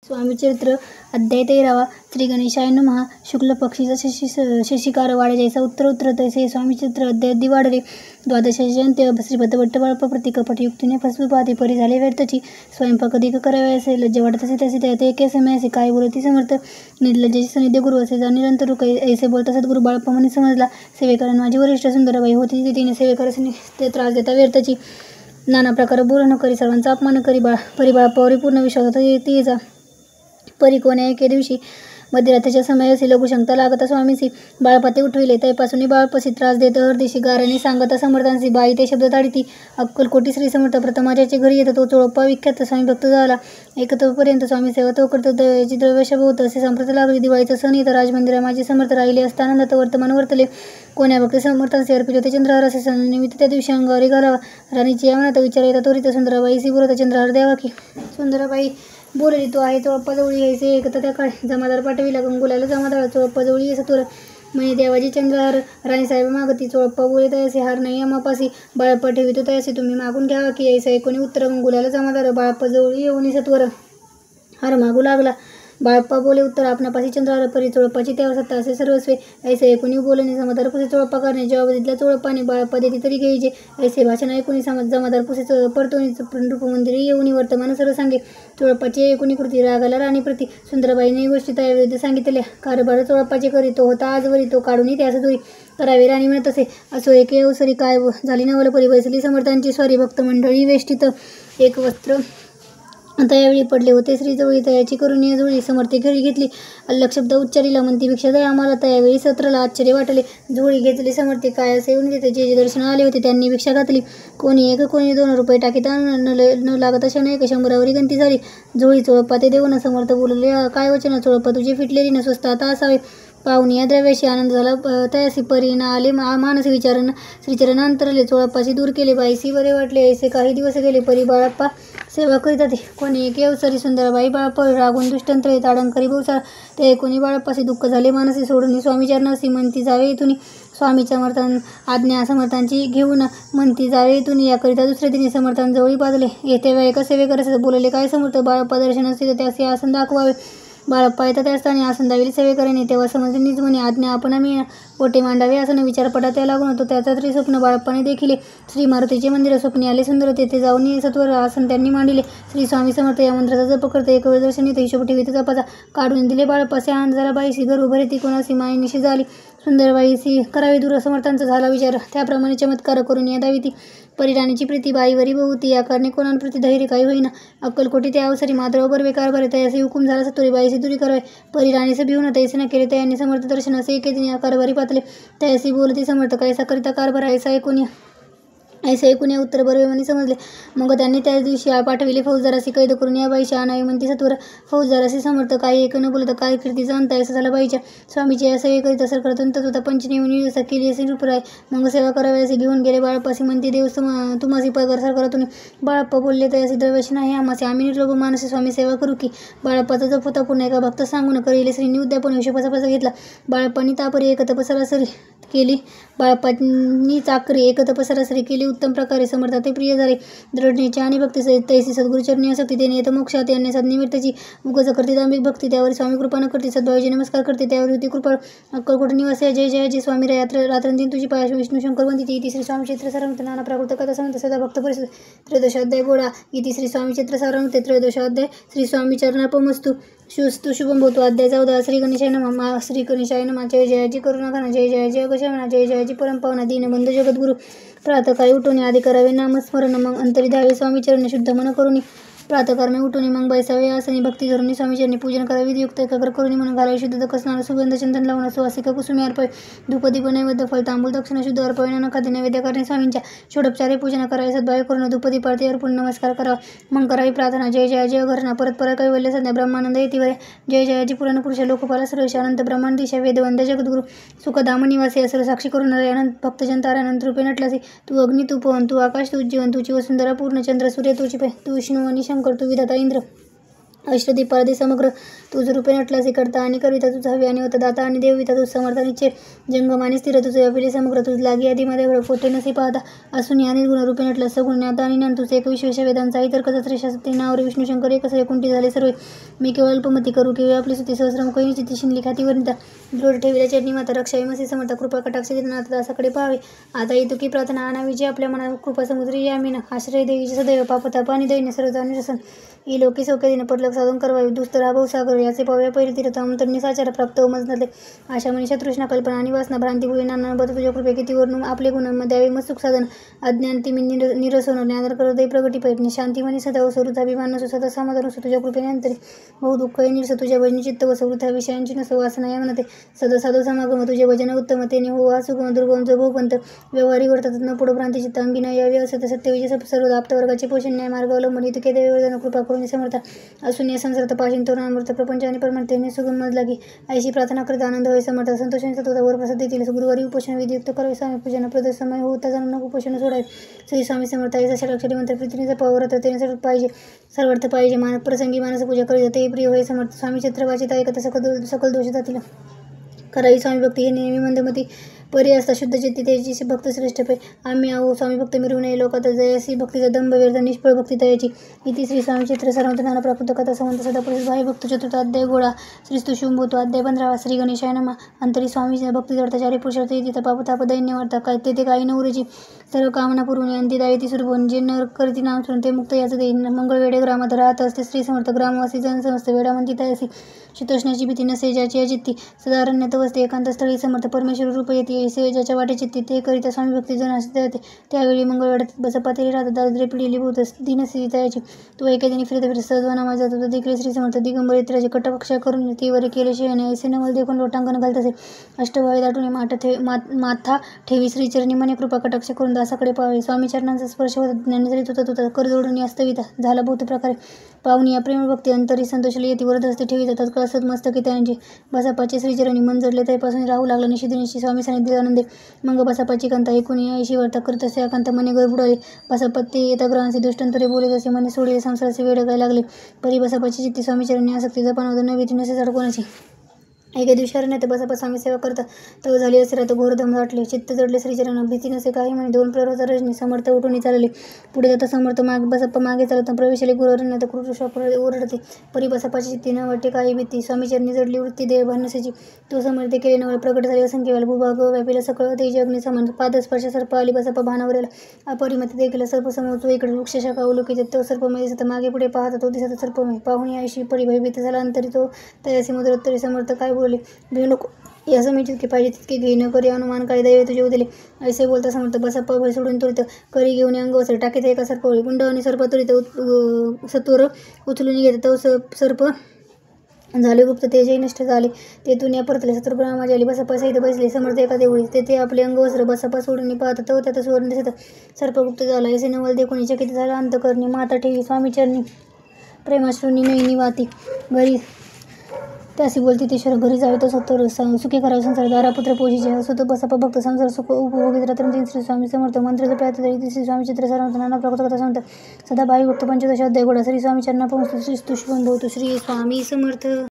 स्वामीचरित्र अध्याय 13 श्री गणेशाय नमः. शुक्ल पक्षीचा शशिकार वाढे जैसा उत्तर उत्तर तैसे स्वामीचरित्र अध्याय दिवाडले. द्वादशांत्य श्रीपदभट्ट बाळप्प प्रतिकपट युक्तीने फसवी पाहते परी झाले व्यर्थची. स्वयंपाक अधिक करावे असे लज्जा वाटत असे तसे ते एके समय असे काय बोलती समर्थ निर्लज्जाची सनिध्य गुरु असे जा निरंतर ऐसे बोलता सद्गुरु बाळप्पा म्हणे समजला. सेवेकरण माझी वरिष्ठ सुंदरबाई होती तिने सेवेकरास ते त्रास देता व्यर्थची. नाना प्रकार बोलणं करी सर्वांचा अपमान करी परी बाळप्पावरी पूर्ण विश्वास होता तिचा. परी कोण्या एके दिवशी मध्यरात्रीच्या समय असे लघुशंका लागता स्वामीसी. बाळप्पा ते उठविले तैपासून बाळप्पासी त्रास देत हरदिशी गाराने सांगता समर्थांसी. बाई ते शब्द ताडिती अक्कलकोटी श्री समर्थ प्रथम ज्याचे घरी येतं तो चोळप्पा विख्यात स्वामी भक्त झाला. एकत्वपर्यंत स्वामी सेवा तो कर्तव्याची द्रव्यशभूत असे संप्रत लागली. दिवाळीचा सण येतं राजमंदिरा माझे समर्थ राहिले असता आनंदात वर्तमान वर्तले. कोण्या भक्ती समर्थांचे अर्पित होते चंद्रहार असे सणानिमित्त त्या दिवशी अंगावरी घालावा. राणीची यावनात विचार येता त्वरित सुंदराबाईसी बोलत चंद्रहार द्यावा की. सुंदराबाई बोलली तो आहे चोळप्पाजवळी यायचे एकता त्या काळी जमादार पाठविला गंगुलाला जमादार चोळप्पाजवळी यायचं तुर म्हणे देवाजी चंद्रहार. राणीसाहेब मागती चोळप्पा बोले तयासी हार नाही आमापासी. बाळप्पा ठेवितो तयासी तुम्ही मागून घ्यावा की यायचं ऐकून उत्तर गंगुलाला जमादार. बाळप्पाजवळी येऊन सत्वर हार मागू लागला. बाळप्पा बोले उत्तर आपणापासी चंद्रहार परी चोळप्पाची त्यावर सत्ता असे सर्वस्वे. ऐसे ऐकून बोलणे जमादार पुसे चोळप्पा करणे जवाब दिला चोळप्पाने. बाळप्पा देती तरी घ्यायचे ऐसे भाषण ऐकून जमादार पुसे परतोनी रूपमंदिरी येऊन वर्तमान सर्व सांगे. चोळप्पाची ऐकून कृती रागाला राणी प्रती. सुंदरबाईने गोष्टी त्याविरुद्ध सांगितल्या. कारभार चोळप्पाचे करी तो होता आजवरी तो काढून त्यास दुरी करावे राणी म्हणत असे. असो एके अवसरी काय झाली नवल परी बैसली समर्थांची स्वारी भक्त मंडळी वेष्टीत एक वस्त्र तयावेळी पडले होते. श्रीजवळी तयाची करून या जुळी समर्थे घरी घेतली. अल्लख शब्द उच्चारिला म्हणती भिक्षा दया आम्हाला. तयावेळी सत्राला आश्चर्य वाटले. झोळी घेतली समर्थे काय असे येऊन देते जे दर्शन आले होते त्यांनी भिक्षा घातली. कोणी 1 कोणी 2 रुपये टाकीत न लागत अशा नाही 100वरी गंती झाली. झोळी चोळप्पा ते देऊन समर्थ बोलले काय वचन चोळप्पा तुझे फिटलेली न स्वस्त आता असावे. पाहुणी या द्रव्याशी आनंद झाला तयासी परी ना आले मानसी विचारण श्रीचरण अंतरले. चोळप्पाशी दूर केले बाईसी बरे वाटले. ऐसे काही दिवस गेले परी बाळप्पा सेवा करीत होते. कोणी एक अवसरी सुंदरबाई बाळप्पा रागून दुष्टंत्र ताडणकरी बहुसार ते ऐकून बाळप्पाशी दुःख झाले. मानसी सोडून स्वामी चरणासी म्हणती जावे इथून स्वामी समर्थां आज्ञा समर्थांची घेऊन म्हणती जावे इथून. याकरिता दुसऱ्या दिनी समर्थांजवळी पाजले. तेव्हा एका सेवेकरास बोलले काय समर्थ बाळप्पा दर्शन असते तर त्याचे आसन दाखवावे. बाळप्पा येतात असताना आसन दाविले सेवेकराने. तेव्हा समजले निज म्हणे आज्ञा आपण आम्ही पोटे मांडावे असं विचार पडा त्या लागून होतो. त्याचा तरी स्वप्न बाळप्पाने देखिले. श्री मारुतीचे मंदिर स्वप्नी आले सुंदर तेथे जाऊन सत्वर आसन त्यांनी मांडिले. श्री स्वामी समर्थ या मंत्राचा जप करता एक वेळ दर्शन येते हिशोब ठेवीत जपाचा काढून दिले. बाळप्पासे आनंद झाला. बाईसी गर्व भरे ती कोणासी मायनिशी झाली. सुंदरबाईसी करावी दूर समर्थांचा झाला विचार त्याप्रमाणे चमत्कार करून या दावी ती. परिराणीची प्रीती बाईवरी बहुती या कारणे कोणांप्रती धैर्य काही होईना. अक्कलकोटी त्या अवसरी मात्र बरवे कारभार तयासी हुकूम झाला सत्वरी बाईसी दुरी करावे. परिराणीस भिवून तैसे न केले तयांनी समर्थ दर्शन असे एके दिनी कारभारी पातले. तयासी बोलती समर्थ कैसा करिता कारभार ऐसा ऐकून या उत्तर बर्वे म्हणे समजले. मग त्यांनी त्याच दिवशी पाठविले फौजदारासी कैद करून या बाईच्या आणावी म्हणती सत्वर. फौजदारासी समर्थ काही एक न बोलत काय कीर्ती जाणता ऐसा झाला बाईच्या. स्वामीची या सेवेकरिता सरकारतून तत्वता पंचनी निवसा केली असे रूपराय. मग सेवा करावी असे घेऊन गेले. बाळप्पासी म्हणती देव तुम्हासी पगार सरकारातून. बाळप्पा बोलले तयासी द्रव्याशी नाही आम्हासे आम्ही निर्लोभ मानसी स्वामी सेवा करू की. बाळप्पाचा जप होता पुन्हा एका भक्त सांगून करीले. श्रीनी उद्यापन हिशोबाचा पैसा घेतला. बाळप्पांनी तापरी एक तपसरासरी केली. बाळप्पांनी चाकरी एक तपसरासरी केली. उत्तम प्रकारे समर्था ते प्रिय झाले. दृढनेच्या आणि भक्ती तैसी सद्गुरुचरणी आसक्ती देणे येत मोक्षात यांनी सद्निमित्ताची उगज करते दांभिक भक्ती त्यावर स्वामी कृपा न करते. सद्भावजी नमस्कार करते त्यावर होती कृपा. अक्कलकोट निवासी जय जय जय स्वामी रात्रंदिन तुझी पाय विष्णू शंकर वंदिती. इति श्री स्वामी चित्र सारांत नाना प्राकृत कथा सांगत सदा भक्त परिषद त्रयोदशाध्याय गोडा. इति श्री स्वामी चित्र सारांत त्रयोदशाध्याय श्री स्वामी चरणापमस्तु शुस्तु शुभम भवतु. अध्याय 14 श्री गणेशाय नमः. श्री गणेशाय नमः. जय जयाजी करुणाघना जय जयाजी अगशमना जय जयाजी परमपावना दीनबंधू जगद्गुरु. प्रातःकाळी उठून आधी करावे नामस्मरण मग अंतरी धावे स्वामी चरणी शुद्ध मन करुणी. प्रातःकाळी उठून मग बैसावे आसनी भक्ती धरुणी स्वामी चरणी पूजन करावे. विधियुक्त एकाग्र करुणी म्हणून घालावे शुद्ध दकस्नान सुगंध चंदन लावून सुवासिका कुसुमी अर्पवे. धूपदीप नैवेद्य फल तांबूल दक्षिणा शुद्ध अर्पवे. नखादी नैवेद्य करणे स्वामींच्या षोडोपचारे पूजन करावे. सद्भावे करून धूपदीप आरती अर्पण नमस्कार करावा. मग करावी प्रार्थना जय जयाजी अघरणा परत परत कैवल्य संध्या ब्रह्मानंद येती वरे. जय जयाजी पुराण पुरुष लोकपाल सर्वेश अनंत ब्रह्मांड दिशा वेदवंद जगद्गुरु. सुखधाम निवासी असर साक्षी करून अनंत भक्तजन तारानंत रूपे नटलासी. तू अग्नी तू पवन तू आकाश तू जीवन तुची वसुंधरा पूर्ण चंद्र सूर्य तुची तू विष्णू आणि शंकर तू विधाता इंद्र. अष्टदीप पारधी समग्र तुझ रूपे नटलासी करता आणि कविता तुझ हवी आणि होता दाता आणि देविता तुझ समर्थ निश्चय जंगम आणि स्थिर तुझे अपिले समग्र तुझ लागी आधी मध्ये कोठे नसी पाहता असून आणि गुण रूपे नटला सगुण ज्ञाता आणि ज्ञान तुझे एक विश्वेश वेदांचा इतर कथा श्रेष्ठ नावर विष्णू शंकर एक कुंठी झाले सर्व मी केवळ अल्पमती करू केवळ आपली स्तुती सहस्रम कही चित्ती शिंदली खाती वर्णिता दृढ ठेविल्या चटणी माता रक्षा विमसी समर्थ कृपा कटाक्ष नाथ दासाकडे पाहावे आता इतुकी प्रार्थना आणावी जी आपल्या मनात कृपा समुद्री यामीन आश्रय देवीचे सदैव पापताप आणि दैन्य सर्वता निरसन ई लोकी सौख्य दिन परलक साधून करवावी दुस्तर अभाव सागर याचे पाव्या पहिले तीर्थ अंतरणी साचार प्राप्त मजनले आशा मनीषा तृष्णा कल्पना आणि वासना भ्रांती भुई नाना बद तुझ्या कृपे किती वर्णून आपले गुणांमध्ये द्यावे मग सुख साधन अज्ञान ती निरसन ज्ञान करदय प्रगती पैठणी शांती मनी सदा स्वरूप अभिमान नसो सदा समाधान असो तुझ्या कृपेने अंतरी बहु दुःख निरस तुझ्या भजनी चित्त वसवृथा विषयांची नसो वासना या म्हणते सदा साधो समागम तुझे भजन उत्तम तेने हो सुगम दुर्गम जो भोगवंत व्यवहारी वर्तात न पुढं भ्रांती चित्त अंगी न यावी असत सत्य विजय सर्व आप्त वर्गाचे पोषण न्याय मार्ग अवलंबून इतके देवजन कृपा करून समर्थ असून या संसारात पाशीन तोरणामृत प्रपंच आणि परमार्थेने सुगम मज लागी आईशी प्रार्थना करत आनंद होय समर्थ संतोषाने सत्वता वर प्रसाद देतील गुरुवारी उपोषण विधियुक्त करावे स्वामी पूजन प्रद समय होता जाणून उपोषण सोडावे श्री स्वामी समर्थ आईचा षडाक्षरी मंत्र प्रीतीने जपावर तेने सर्व पाहिजे सर्वार्थ पाहिजे मान प्रसंगी मानस पूजा करीत ते प्रिय होय समर्थ स्वामी चित्र वाचित ऐकत सकल दोष जातील कराई स्वामी भक्ती हे नेहमी मंदमती परी असता शुद्ध चित्ती त्याची भक्त श्रेष्ठ पे आम्ही आहो स्वामी भक्त मिरवू नये लोकात जयसी भक्तीचा दंभ व्यर्थ निष्फळ भक्ती तयाची इति श्री स्वामी चित्र सर्वंत नाना प्राप्त कथा संवंत सदा पुरुष भाई भक्त चतुर्थ अध्याय गोळा श्रीस्तु शुंभूतो अध्याय 15 श्री गणेशाय नमः अंतरी स्वामी भक्ती दर्ताचारी पुरुषार्थ इति पापताप दैन्य वार्ता काय तेथे काही नवरेची सर्व कामना पुरवून अंती दायती सुरभून जे नर करीती नाम सुरून ते मुक्त याचं देईन मंगळवेडे ग्रामात राहत असते श्री समर्थ ग्रामवासी जनसमस्त वेडामंती तयासी शीतोष्णाची भीती नसे ज्याची अजित्ती सदारण्यात वसते एकांतस्थळी समर्थ परमेश्वर रूप येते से ज्याच्या वाटे चित्ती ते करिता स्वामी भक्ती जन असते जाते त्यावेळी मंगळवेड्यात बसपातेरी राहतात दारिद्र्य पिढीली भूत दिनस्थिती तयाची तो एके दिनी फिरत सहजवाना जात होता देखील श्री समर्थ दिगंबर इत्राचे कटपक्षा करून तीवर केले शिवाने ऐसे नवल देखून लोटांगण घालत असे अष्टवाळी दाटून माथा ठेवी श्रीचरणी मने कृपा कटाक्ष करून दासाकडे पाहावे स्वामी चरणांचा स्पर्श होता ज्ञानजरी तुता कर जोडून अस्तविता झाला बहुत प्रकारे पाहुणी या प्रेमभक्ती अंतरी संतोषली येते वरद हस्ते ठेवी जातात कळसत मस्तकी त्यांची बसापाचे श्रीचरणी मन जडले त्यापासून राहू लागला निशिदिनीशी स्वामी सानिध्य आनंदे मग बसापाची कांता ऐकून ऐशी वार्ता करत असे अकांत मने गडबुडाले बसापत्ती येता ग्रहांचे दुष्टंतरे बोलत असे मने सोडले संसाराचे वेळ काय लागले परी बसापाची चित्ती स्वामीचरणी आसक्ती जपान होता न भीती नसे कोणाची एके दिवशी अरण्यात बसापा स्वामी सेवा करता तव झाली असे राहतो घोरधम दाटले चित्त जडले श्रीचरण भीती नसे काही म्हणे 2 प्रहराचा रजनी समर्थ उठून चालले पुढे जाता समर्थ बसाप्पा मागे चालत प्रवेशाले गुरु अरण्यात कृष्ण ओरडते परी बसापाची चित्ती न वाटते काही भीती स्वामीचरणी जडली वृत्ती देव भानसेची तो समर्थ केले नवल प्रकट झाले असंख्य वेळा भूभाग व्यापीला सकळ तेज अग्नी समान पादस्पर्श सर्प आली बसाप्पा भानावर अपरिमती देखील सर्प समोर इकडे वृक्ष शाखा उलोकित तो सर्पमध्ये दिसत मागे पुढे पाहता तो दिसत सर्पमय पाहुणी आयशी परी भयभीत झाला अंतरी तो तयासी मुद्रोत्तरी समर्थ काय बोलले घेऊ नको या समय जितके पाहिजे तितके घेई न करी अनुमान काय दैव तुझे उदिले ऐसे बोलता समर्थ बसाप्पा भय सोडून त्वरित करी घेऊन अंग वसरे टाकीत एका सर्पवळी गुंड आणि सर्प त्वरित सत्वर उचलून घेते तो सर्प झाले गुप्त तेजही नष्ट झाले तेथून या परतले सत्रब्रह्मा झाली बसाप्पा सहित बसले समर्थ एका देवळी तेथे आपले अंग वस्त्र बसाप्पा सोडून पाहत तो त्यात सुवर्ण दिसत सर्पगुप्त झाला ऐसे नवल देखून चकित झाला अंतकरणी माता ठेवी स्वामीचरणी प्रेमाश्रूंनी नयनी वाती घरी त्यासी बोलती तेश्वर घरी जावे तो सत्तर सुखी करावे संसार दारापुत्र पोषीचे असो तो बसाप्पा भक्त संसार सुख उपभोगित रात्र श्री स्वामी समर्थ मंत्र जपात श्री स्वामी चित्र सर्वंत नाना प्रकृत कथा संत सदा भाई भक्त 15 अध्याय गोडा श्री स्वामी चरणा पोहोचतो श्री स्तुष्पम भवतु श्री स्वामी समर्थ।